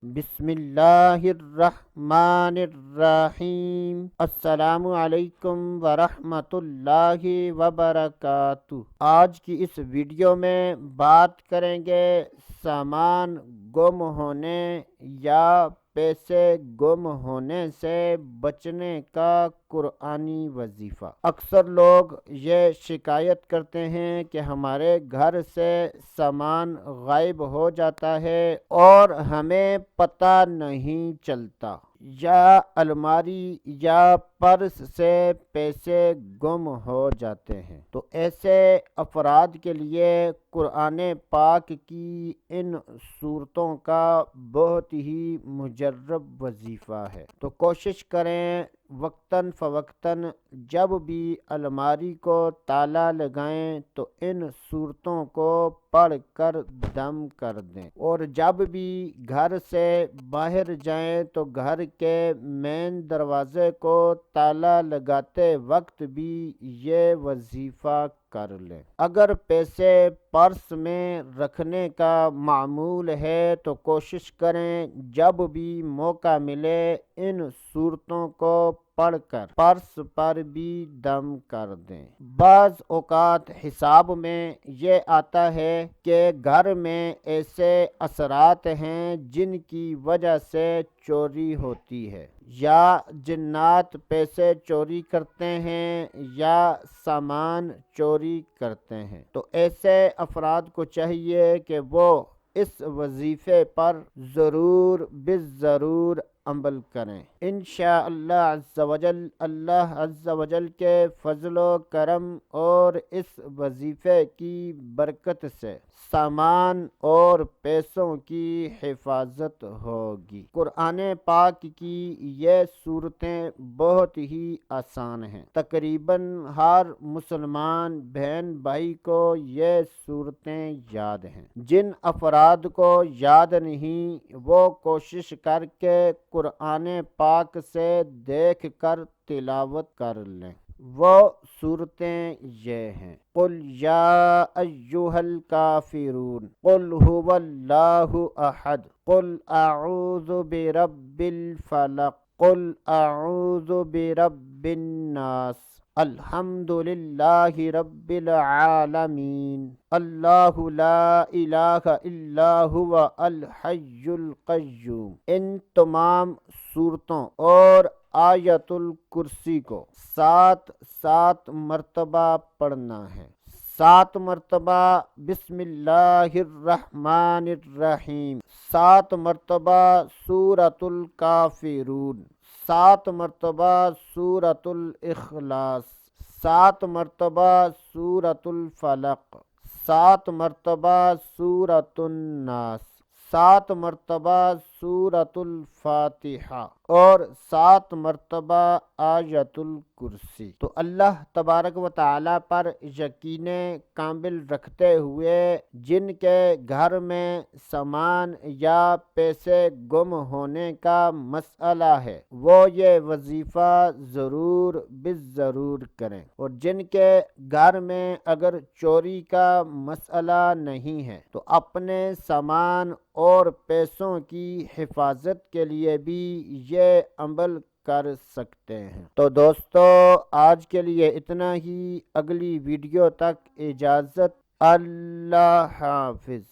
بسم اللہ الرحمن الرحیم۔ السلام علیکم ورحمۃ اللہ وبرکاتہ۔ آج کی اس ویڈیو میں بات کریں گے سامان گم ہونے یا پیسے گم ہونے سے بچنے کا قرآنی وظیفہ۔ اکثر لوگ یہ شکایت کرتے ہیں کہ ہمارے گھر سے سامان غائب ہو جاتا ہے اور ہمیں پتہ نہیں چلتا، یا الماری یا پرس سے پیسے گم ہو جاتے ہیں۔ تو ایسے افراد کے لیے قرآن پاک کی ان صورتوں کا بہت ہی مجرب وظیفہ ہے۔ تو کوشش کریں وقتاً فوقتاً جب بھی الماری کو تالا لگائیں تو ان صورتوں کو پڑھ کر دم کر دیں، اور جب بھی گھر سے باہر جائیں تو گھر کے مین دروازے کو تالا لگاتے وقت بھی یہ وظیفہ کر لیں۔ اگر پیسے پرس میں رکھنے کا معمول ہے تو کوشش کریں جب بھی موقع ملے ان صورتوں کو پڑھ کر پرس پر بھی دم کر دیں۔ بعض اوقات حساب میں یہ آتا ہے کہ گھر میں ایسے اثرات ہیں جن کی وجہ سے چوری ہوتی ہے، یا جنات پیسے چوری کرتے ہیں یا سامان چوری کرتے ہیں۔ تو ایسے افراد کو چاہیے کہ وہ اس وظیفے پر ضرور بالضرور عمل کریں۔ انشاءاللہ عز وجل اللہ عز وجل کے فضل و کرم اور اس وظیفے کی برکت سے سامان اور پیسوں کی حفاظت ہوگی۔ قرآن پاک کی یہ صورتیں بہت ہی آسان ہیں۔ تقریباً ہر مسلمان بہن بھائی کو یہ صورتیں یاد ہیں۔ جن افراد کو یاد نہیں وہ کوشش کر کے قرآن پاک سے دیکھ کر تلاوت کر لیں۔ وہ صورتیں یہ ہیں: قل یا ایھا الکافرون، قل ھو اللہ احد، قل اعوذ برب الفلق، قل اعوذ برب الناس، الحمد للہ رب العالمین، اللہ لا الہ الا ھو الحی القیوم۔ ان تمام صورتوں اور آیت الکرسی کو 7 مرتبہ پڑھنا ہے۔ 7 مرتبہ بسم اللہ الرحمن الرحیم، 7 مرتبہ سورۃ الکافرون، 7 مرتبہ سورۃ الاخلاص، 7 مرتبہ سورۃ الفلق، 7 مرتبہ سورۃ الناس، 7 مرتبہ سورۃ الفاتحہ اور 7 مرتبہ آیت الکرسی۔ تو اللہ تبارک و تعالیٰ پر یقین کامل رکھتے ہوئے جن کے گھر میں سامان یا پیسے گم ہونے کا مسئلہ ہے وہ یہ وظیفہ ضرور بالضرور کریں، اور جن کے گھر میں اگر چوری کا مسئلہ نہیں ہے تو اپنے سامان اور پیسوں کی حفاظت کے لیے بھی یہ عمل کر سکتے ہیں۔ تو دوستو آج کے لیے اتنا ہی، اگلی ویڈیو تک اجازت، اللہ حافظ۔